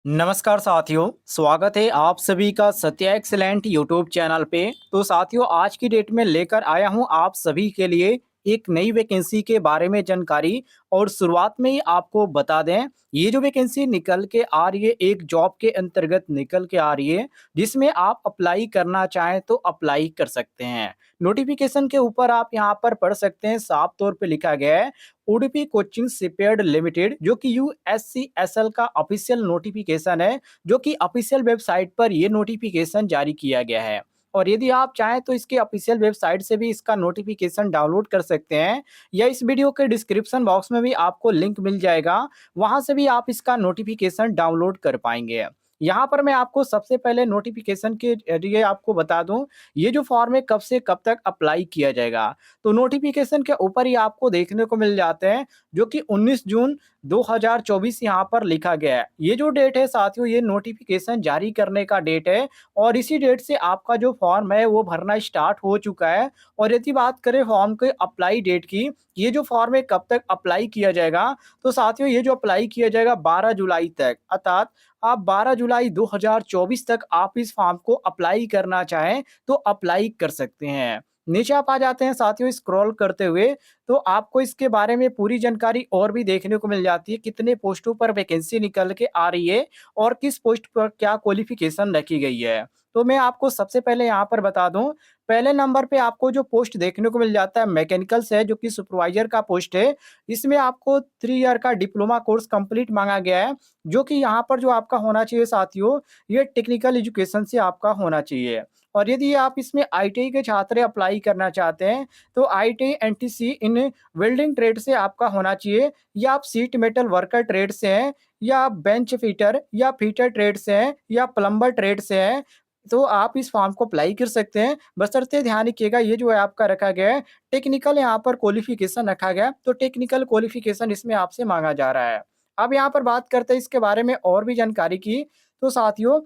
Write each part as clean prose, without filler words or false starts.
नमस्कार साथियों, स्वागत है आप सभी का सत्या एक्सीलेंट यूट्यूब चैनल पे। तो साथियों, आज की डेट में लेकर आया हूं आप सभी के लिए एक नई वैकेंसी के बारे में जानकारी। और शुरुआत में ही आपको बता दें, ये जो वैकेंसी निकल के आ रही है एक जॉब के अंतर्गत निकल के आ रही है, जिसमें आप अप्लाई करना चाहें तो अप्लाई कर सकते हैं। नोटिफिकेशन के ऊपर आप यहाँ पर पढ़ सकते हैं, साफ तौर पे लिखा गया है उडुपी कोचिंग शिपयार्ड लिमिटेड, जो कि यूएससीएसएल का ऑफिशियल नोटिफिकेशन है, जो कि ऑफिशियल वेबसाइट पर ये नोटिफिकेशन जारी किया गया है। और यदि आप चाहें तो इसके ऑफिशियल वेबसाइट से भी इसका नोटिफिकेशन डाउनलोड कर सकते हैं, या इस वीडियो के डिस्क्रिप्शन बॉक्स में भी आपको लिंक मिल जाएगा, वहां से भी आप इसका नोटिफिकेशन डाउनलोड कर पाएंगे। यहाँ पर मैं आपको सबसे पहले नोटिफिकेशन के लिए आपको बता दूं, ये जो फॉर्म है कब से कब तक अप्लाई किया जाएगा। तो नोटिफिकेशन के ऊपर ही आपको देखने को मिल जाते हैं, जो कि 19 जून 2024 यहाँ पर लिखा गया है। ये जो डेट है साथियों, ये नोटिफिकेशन जारी करने का डेट है, और इसी डेट से आपका जो फॉर्म है वो भरना स्टार्ट हो चुका है। और यदि बात करें फॉर्म के अप्लाई डेट की, ये जो फॉर्म है कब तक अप्लाई किया जाएगा, तो साथियों ये जो अप्लाई किया जाएगा 12 जुलाई तक, अर्थात आप 12 जुलाई 2024 तक आप इस फॉर्म को अप्लाई करना चाहें तो अप्लाई कर सकते हैं। नीचे आप आ जाते हैं साथियों स्क्रॉल करते हुए, तो आपको इसके बारे में पूरी जानकारी और भी देखने को मिल जाती है, कितने पोस्टों पर वैकेंसी निकल के आ रही है और किस पोस्ट पर क्या क्वालिफिकेशन रखी गई है। तो मैं आपको सबसे पहले यहाँ पर बता दूं, पहले नंबर पे आपको जो पोस्ट देखने को मिल जाता है मैकेनिकल से है, जो कि सुपरवाइजर का पोस्ट है। इसमें आपको 3 ईयर का डिप्लोमा कोर्स कंप्लीट मांगा गया है, जो कि यहाँ पर जो आपका होना चाहिए साथियों, ये टेक्निकल एजुकेशन से आपका होना चाहिए। और यदि आप इसमें आईटीआई के छात्र अप्लाई करना चाहते हैं, तो आईटीआई एनटीसी इन वेल्डिंग ट्रेड से आपका होना चाहिए, या आप सीट मेटल वर्कर ट्रेड से हैं, या आप बेंच फिटर या फिटर ट्रेड से हैं, या प्लम्बर ट्रेड से हैं, तो आप इस फॉर्म को अप्लाई कर सकते हैं। बशर्ते ध्यान रखिएगा, ये जो है आपका रखा गया है टेक्निकल, यहाँ पर क्वालिफिकेशन रखा गया है, तो टेक्निकल क्वालिफिकेशन इसमें आपसे मांगा जा रहा है। अब यहाँ पर बात करते हैं इसके बारे में और भी जानकारी की, तो साथियों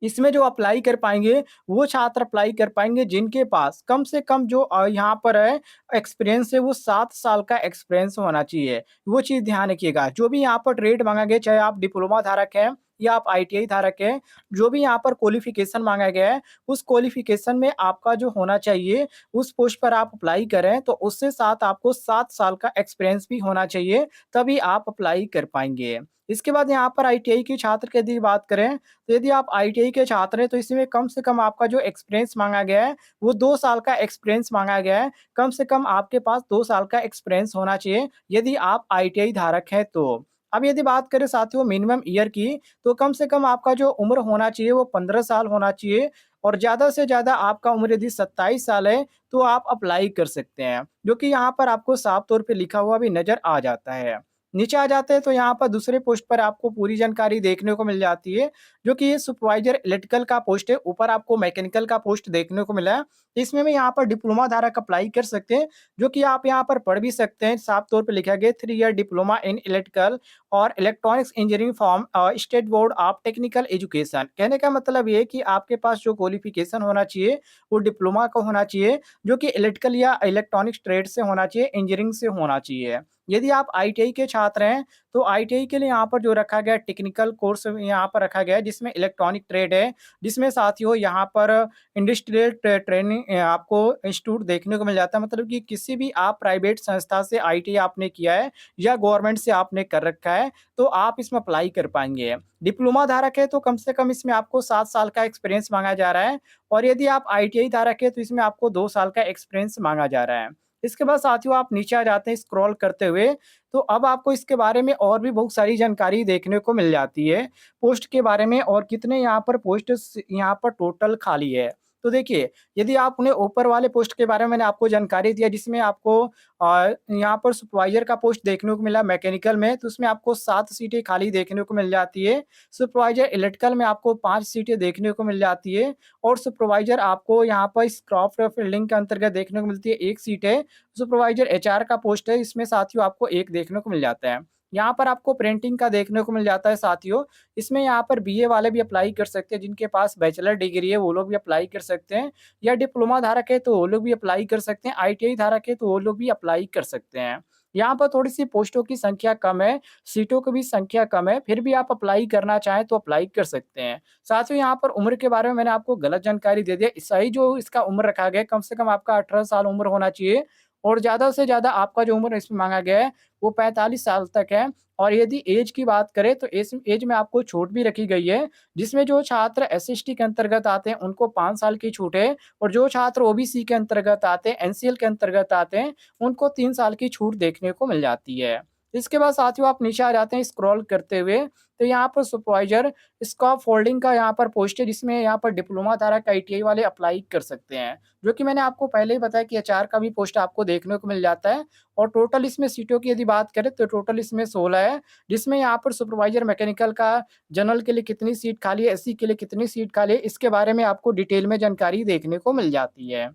इसमें जो अप्लाई कर पाएँगे, वो छात्र अप्लाई कर पाएँगे जिनके पास कम से कम जो यहाँ पर है एक्सपीरियंस है, वो 7 साल का एक्सपीरियंस होना चाहिए। वो चीज़ ध्यान रखिएगा। जो भी यहाँ पर ट्रेड माँगा गया, चाहे आप डिप्लोमा धारक हैं या आप आईटीआई धारक हैं, जो भी यहाँ पर क्वालिफ़िकेशन माँगा गया है, उस क्वालिफ़िकेशन में आपका जो होना चाहिए, उस पोस्ट पर आप अप्लाई करें, तो उससे साथ आपको 7 साल का एक्सपीरियंस भी होना चाहिए, तभी आप अप्लाई कर पाएँगे। इसके बाद यहाँ पर आईटीआई के छात्र की यदि बात करें, तो यदि आप आईटीआई के छात्र हैं, तो इसमें कम से कम आपका जो एक्सपीरियंस माँगा गया है, वो 2 साल का एक्सपीरियंस माँगा गया है। कम से कम आपके पास 2 साल का एक्सपीरियंस होना चाहिए, यदि आप आईटीआई धारक हैं तो। अब यदि बात करें साथियों मिनिमम ईयर की, तो कम से कम आपका जो उम्र होना चाहिए वो 15 साल होना चाहिए, और ज़्यादा से ज़्यादा आपका उम्र यदि 27 साल है, तो आप अप्लाई कर सकते हैं, जो कि यहाँ पर आपको साफ तौर पे लिखा हुआ भी नज़र आ जाता है। नीचे आ जाते हैं तो यहाँ पर दूसरे पोस्ट पर आपको पूरी जानकारी देखने को मिल जाती है, जो कि ये सुपरवाइजर इलेक्ट्रिकल का पोस्ट है, ऊपर आपको मैकेनिकल का पोस्ट देखने को मिला है। इसमें भी यहाँ पर डिप्लोमा धारक अप्लाई कर सकते हैं, जो कि आप यहाँ पर पढ़ भी सकते हैं। साफ तौर पे लिखा गया 3 ईयर डिप्लोमा इन इलेक्ट्रिकल और electronics engineering from state board of technical education. कहने का मतलब ये है कि आपके पास जो क्वालिफिकेशन होना चाहिए, वो डिप्लोमा का होना चाहिए, जो कि इलेक्ट्रिकल या इलेक्ट्रॉनिक्स ट्रेड से होना चाहिए, इंजीनियरिंग से होना चाहिए। यदि आप आईटीआई के छात्र हैं, तो आईटीआई के लिए यहाँ पर जो रखा गया है टेक्निकल कोर्स यहाँ पर रखा गया है, जिसमें इलेक्ट्रॉनिक ट्रेड है, जिसमें साथियों यहाँ पर इंडस्ट्रियल ट्रेनिंग आपको इंस्टीट्यूट देखने को मिल जाता है। मतलब कि किसी भी आप प्राइवेट संस्था से आईटीआई आपने किया है या गवर्नमेंट से आपने कर रखा है, तो आप इसमें अप्लाई कर पाएंगे। डिप्लोमा धारक है तो कम से कम इसमें आपको 7 साल का एक्सपीरियंस मांगा जा रहा है, और यदि आप आईटीआई धारक है तो इसमें आपको 2 साल का एक्सपीरियंस मांगा जा रहा है। इसके बाद साथियों आप नीचे आ जाते हैं स्क्रॉल करते हुए, तो अब आपको इसके बारे में और भी बहुत सारी जानकारी देखने को मिल जाती है, पोस्ट के बारे में, और कितने यहाँ पर पोस्ट यहाँ पर टोटल खाली है। तो देखिए, यदि आप उन्हें ऊपर वाले पोस्ट के बारे में मैंने आपको जानकारी दिया, जिसमें आपको यहाँ पर सुपरवाइजर का पोस्ट देखने को मिला मैकेनिकल में, तो उसमें आपको 7 सीटें खाली देखने को मिल जाती है। सुपरवाइजर इलेक्ट्रिकल में आपको 5 सीटें देखने को मिल जाती है, और सुपरवाइजर आपको यहाँ पर स्क्रॉफ्ट फील्डिंग के अंतर्गत देखने को मिलती है, 1 सीट है। सुपरवाइजर एचआर का पोस्ट है, इसमें साथियों आपको 1 देखने को मिल जाता है। यहाँ पर आपको प्रिंटिंग का देखने को मिल जाता है साथियों, इसमें यहाँ पर बीए वाले भी अप्लाई कर सकते हैं, जिनके पास बैचलर डिग्री है वो लोग भी अप्लाई कर सकते हैं, या डिप्लोमा धारक है तो वो लोग भी अप्लाई कर सकते हैं, आईटीआई धारक है तो वो लोग भी अप्लाई कर सकते हैं। यहाँ पर थोड़ी-सी पोस्टों की संख्या कम है, सीटों की भी संख्या कम है, फिर भी आप अप्लाई करना चाहें तो अप्लाई कर सकते हैं। साथ ही यहाँ पर उम्र के बारे में मैंने आपको गलत जानकारी दे दिया। सही जो इसका उम्र रखा गया है, कम से कम आपका 18 साल उम्र होना चाहिए और ज़्यादा से ज़्यादा आपका जो उम्र इसमें माँगा गया है, वो 45 साल तक है। और यदि ऐज की बात करें तो इस ऐज में आपको छूट भी रखी गई है, जिसमें जो छात्र एसएसटी के अंतर्गत आते हैं, उनको 5 साल की छूट है और जो छात्र ओबीसी के अंतर्गत आते हैं, एनसीएल के अंतर्गत आते हैं, उनको 3 साल की छूट देखने को मिल जाती है। इसके बाद साथियों आप नीचे आ जाते हैं स्क्रॉल करते हुए, तो यहाँ पर सुपरवाइज़र स्कॉप फोल्डिंग का यहाँ पर पोस्ट है, जिसमें यहाँ पर डिप्लोमा धारक आईटीआई वाले अप्लाई कर सकते हैं। जो कि मैंने आपको पहले ही बताया कि एचआर का भी पोस्ट आपको देखने को मिल जाता है और टोटल इसमें सीटों की यदि बात करें तो टोटल इसमें 16 है, जिसमें यहाँ पर सुपरवाइज़र मैकेनिकल का जनरल के लिए कितनी सीट खाली है, एससी के लिए कितनी सीट खाली है, इसके बारे में आपको डिटेल में जानकारी देखने को मिल जाती है।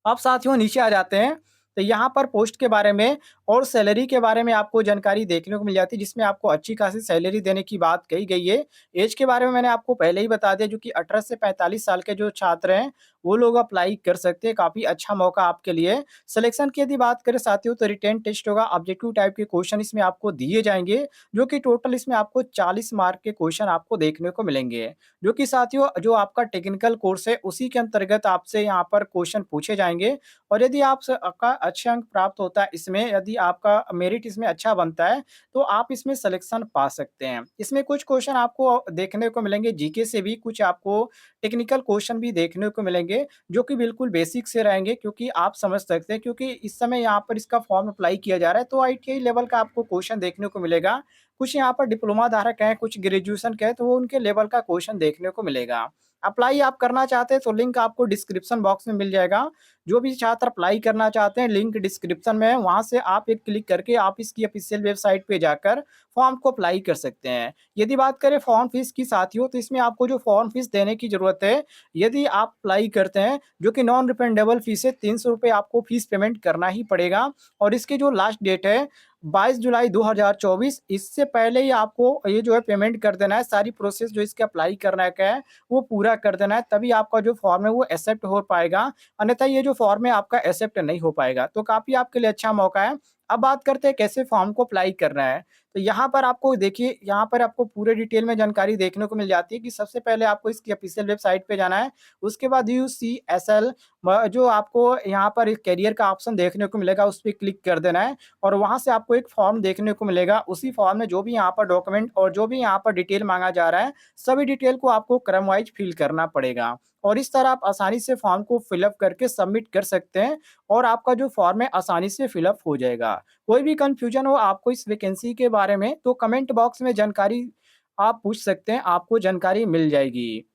अब साथियों नीचे आ जाते हैं, तो यहाँ पर पोस्ट के बारे में और सैलरी के बारे में आपको जानकारी देखने को मिल जाती है, जिसमें आपको अच्छी खासी सैलरी देने की बात कही गई है। ऐज के बारे में मैंने आपको पहले ही बता दिया, जो कि 18 से 45 साल के जो छात्र हैं, वो लोग अप्लाई कर सकते हैं, काफ़ी अच्छा मौका आपके लिए। सिलेक्शन की यदि बात करें साथियों, तो रिटेन टेस्ट होगा, ऑब्जेक्टिव टाइप के क्वेश्चन इसमें आपको दिए जाएँगे, जो कि टोटल इसमें आपको 40 मार्क के क्वेश्चन आपको देखने को मिलेंगे। जो कि साथियों जो आपका टेक्निकल कोर्स है, उसी के अंतर्गत आपसे यहाँ पर क्वेश्चन पूछे जाएँगे और यदि आपका अच्छे अंक प्राप्त होता है इसमें, यदि आपका मेरिट इसमें अच्छा बनता है, तो आप इसमें सिलेक्शन पा सकते हैं। इसमें कुछ क्वेश्चन आपको देखने को मिलेंगे जीके से भी, कुछ आपको टेक्निकल क्वेश्चन भी देखने को मिलेंगे, जो कि बिल्कुल बेसिक से रहेंगे, क्योंकि आप समझ सकते हैं क्योंकि इस समय यहाँ पर इसका फॉर्म अप्लाई किया जा रहा है, तो आईटीआई लेवल का आपको क्वेश्चन देखने को मिलेगा। कुछ यहाँ पर डिप्लोमा धारक हैं, कुछ ग्रेजुएशन के हैं, तो वो उनके लेवल का क्वेश्चन देखने को मिलेगा। अप्लाई आप करना चाहते हैं तो लिंक आपको डिस्क्रिप्शन बॉक्स में मिल जाएगा। जो भी छात्र अप्लाई करना चाहते हैं, लिंक डिस्क्रिप्शन में है, वहाँ से आप एक क्लिक करके आप इसकी ऑफिशियल वेबसाइट पे जाकर फॉर्म को अप्लाई कर सकते हैं। यदि बात करें फॉर्म फीस की साथियों, तो इसमें आपको जो फॉर्म फीस देने की ज़रूरत है, यदि आप अप्लाई करते हैं, जो कि नॉन रिफंडेबल फीस है, ₹300 आपको फीस पेमेंट करना ही पड़ेगा और इसकी जो लास्ट डेट है 22 जुलाई 2024, इससे पहले ही आपको ये जो है पेमेंट कर देना है। सारी प्रोसेस जो इसके अप्लाई करने का है, वो पूरा कर देना है, तभी आपका जो फॉर्म है वो एक्सेप्ट हो पाएगा। अन्यथा ये जो फॉर्म है आपका एक्सेप्ट नहीं हो पाएगा। तो काफ़ी आपके लिए अच्छा मौका है। अब बात करते हैं कैसे फॉर्म को अप्लाई करना है। तो यहाँ पर आपको देखिए, यहाँ पर आपको पूरे डिटेल में जानकारी देखने को मिल जाती है कि सबसे पहले आपको इसकी ऑफिशियल वेबसाइट पे जाना है। उसके बाद यूसीएसएल जो आपको यहाँ पर एक करियर का ऑप्शन देखने को मिलेगा, उस पे क्लिक कर देना है और वहाँ से आपको एक फॉर्म देखने को मिलेगा। उसी फॉर्म में जो भी यहाँ पर डॉक्यूमेंट और जो भी यहाँ पर डिटेल माँगा जा रहा है, सभी डिटेल को आपको क्रम वाइज़ फिल करना पड़ेगा। और इस तरह आप आसानी से फॉर्म को फिलअप करके सबमिट कर सकते हैं और आपका जो फॉर्म है आसानी से फिलअप हो जाएगा। कोई भी कन्फ्यूजन हो आपको इस वैकेंसी के बारे में, तो कमेंट बॉक्स में जानकारी आप पूछ सकते हैं, आपको जानकारी मिल जाएगी।